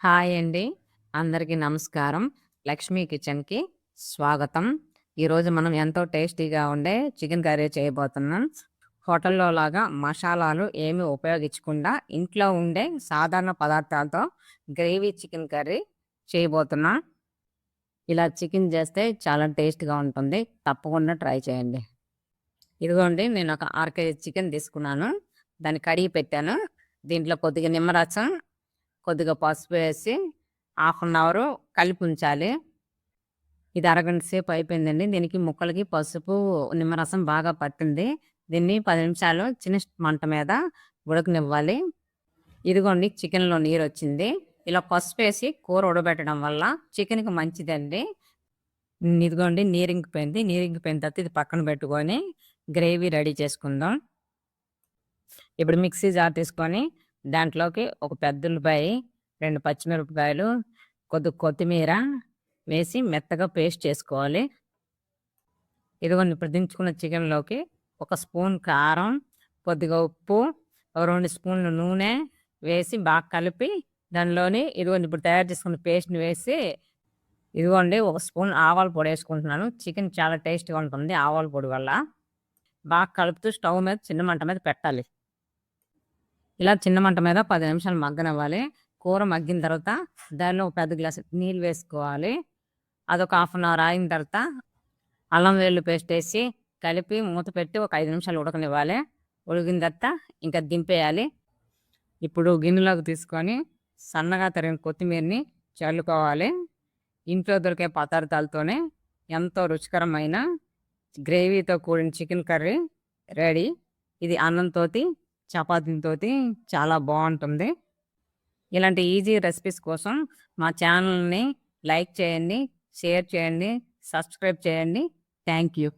Hi అండి. అందరికీ నమస్కారం. లక్ష్మీ కిచెన్‌కి స్వాగతం. ఈరోజు మనం ఎంతో టేస్టీగా ఉండే చికెన్ కర్రీ చేయబోతున్నాం. హోటల్‌లో లాగా మసాలాలు ఏమి ఉపయోగించకుండా ఇంట్లో ఉండే సాధారణ పదార్థాలతో గ్రేవీ చికెన్ కర్రీ చేయబోతున్నాం. ఇలా చికెన్ చేస్తే చాలా టేస్ట్‌గా ఉంటుంది. తప్పకుండా ట్రై చేయండి. ఇదిగోండి నేను ఒక 6 కేజీ చికెన్ తీసుకున్నాను. దాన్ని కడిగి పెట్టాను. దీంట్లో కొద్దిగా నిమ్మరసం, కొద్దిగా పసుపు వేసి హాఫ్ అన్ అవరు కలిపుంచాలి. ఇది అరగంట సేపు అయిపోయిందండి. దీనికి ముక్కలకి పసుపు, నిమ్మరసం బాగా పట్టింది. దీన్ని 10 నిమిషాలు చిన్న మంట మీద ఉడకనివ్వాలి. ఇదిగోండి చికెన్‌లో నీరొచ్చింది. ఇలా పసుపేసి కూర ఉడకబెట్టడం వల్ల చికెన్‌కి మంచిదండి. ఇదిగోండి నీరింకిపోయింది. నీరింకిపోయిన తర్వాత ఇది పక్కన పెట్టుకొని గ్రేవీ రెడీ చేసుకుందాం. ఇప్పుడు మిక్సీ జార్ తీసుకొని దాంట్లోకి ఒక పెద్ద ఉల్లిపాయ, 2 పచ్చిమిరపకాయలు, కొద్దిగా కొత్తిమీర వేసి మెత్తగా పేస్ట్ చేసుకోవాలి. ఇదిగోండి ఇప్పుడు దించుకున్న చికెన్‌లోకి ఒక స్పూన్ కారం, కొద్దిగా ఉప్పు, ఓ 2 స్పూన్లు నూనె వేసి బాగా కలిపి దానిలోని ఇదిగోండి ఇప్పుడు తయారు చేసుకున్న పేస్ట్‌ని వేసి ఇదిగోండి ఒక స్పూన్ ఆవాల పొడి వేసుకుంటున్నాను. చికెన్ చాలా టేస్ట్‌గా ఉంటుంది ఆవాల పొడి వల్ల. బాగా కలుపుతూ స్టవ్ మీద చిన్న మంట మీద పెట్టాలి. ఇలా చిన్న మంట మీద 10 నిమిషాలు మగ్గనివ్వాలి. కూర మగ్గిన తర్వాత దానిలో ఒక పెద్ద గ్లాసు నీళ్ళు వేసుకోవాలి. అదొక హాఫ్ అన్ అవర్ ఆగిన తర్వాత అల్లం వెల్లుల్లి పేస్ట్ ఏసి కలిపి మూత పెట్టి ఒక 5 నిమిషాలు ఉడకనివ్వాలి. ఉడికిన తర్వాత ఇంకా దింపేయాలి. ఇప్పుడు గిన్నెలోకి తీసుకొని సన్నగా తరిగిన కొత్తిమీరని చల్లుకోవాలి. ఇంట్లో దొరికే పదార్థాలతోనే ఎంతో రుచికరమైన గ్రేవీతో కూడిన చికెన్ కర్రీ రెడీ. ఇది అన్నంతోటి, చపాతీతోటి చాలా బావుంటుంది. ఇలాంటి ఈజీ రెసిపీస్ కోసం మా ఛానల్‌ని లైక్ చేయండి, షేర్ చేయండి, సబ్స్క్రైబ్ చేయండి. Thank you.